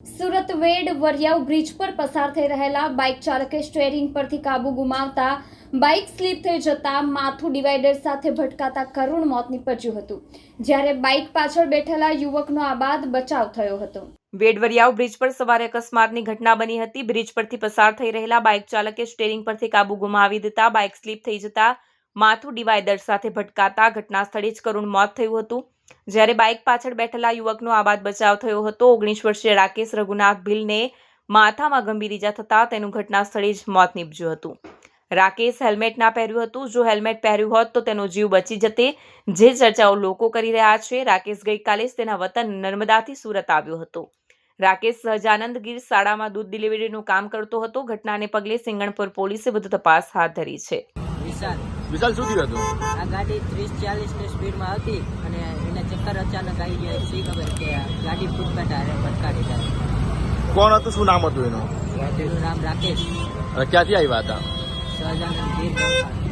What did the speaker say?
સુરત વેડ Variyav bridge પર પસાર થઈ રહેલા બાઇક ચાલકે સ્ટીયરિંગ પરથી કાબુ ગુમાવતા બાઇક સ્લીપ થઈ જતા માથું ડિવાઈડર સાથે ભટકાતા કરુણ મોત નીપજ્યું હતું, જ્યારે બાઇક પાછળ બેઠેલા યુવકનો આબાદ બચાવ થયો હતો। વેડ વરિયાવ બ્રિજ પર સવારે અકસ્માતની ઘટના બની હતી। બ્રિજ પરથી પસાર થઈ રહેલા બાઇક ચાલકે સ્ટીયરિંગ પરથી કાબુ ગુમાવી દેતા બાઇક સ્લીપ થઈ જતા માથું ડિવાઈડર સાથે ભટકાતા ઘટના સ્થળે જ કરુણ મોત થયું હતું, જ્યારે બાઇક પાછળ બેઠેલા યુવકનો આબાદ બચાવ થયો હતો। 19 વર્ષીય રાકેશ રઘુનાથ ભીલને માથામાં ગંભીર ઈજા થતા તેનું ઘટના સ્થળે જ મોત નીપજ્યું હતું। રાકેશ હેલ્મેટ ના પહેર્યું હતું। જો હેલ્મેટ પહેર્યું હોત તો તેનો જીવ બચી જતે, જે ચર્ચાઓ લોકો કરી રહ્યા છે। રાકેશ ગઈકાલે જ તેના વતન નર્મદાથી સુરત આવ્યો હતો। રાકેશ સહજાનંદ ગીર શાળામાં દૂધ ડિલિવરીનું કામ કરતો હતો। ઘટનાને પગલે સિંગણપુર પોલીસે વધુ તપાસ હાથ ધરી છે। વિશાલ શું થયું હતું? આ ગાડી 30-40 ની સ્પીડમાં હતી અને એને ચક્કર અચાનક આવી ગયા। શી ખબર કે ગાડી ભટકાડી જાય। કોણ હતું, શું નામ હતું એનું? એનું નામ રાકેશ। ક્યાંથી આવ્યા હતા? સહજાનંદ ગીર।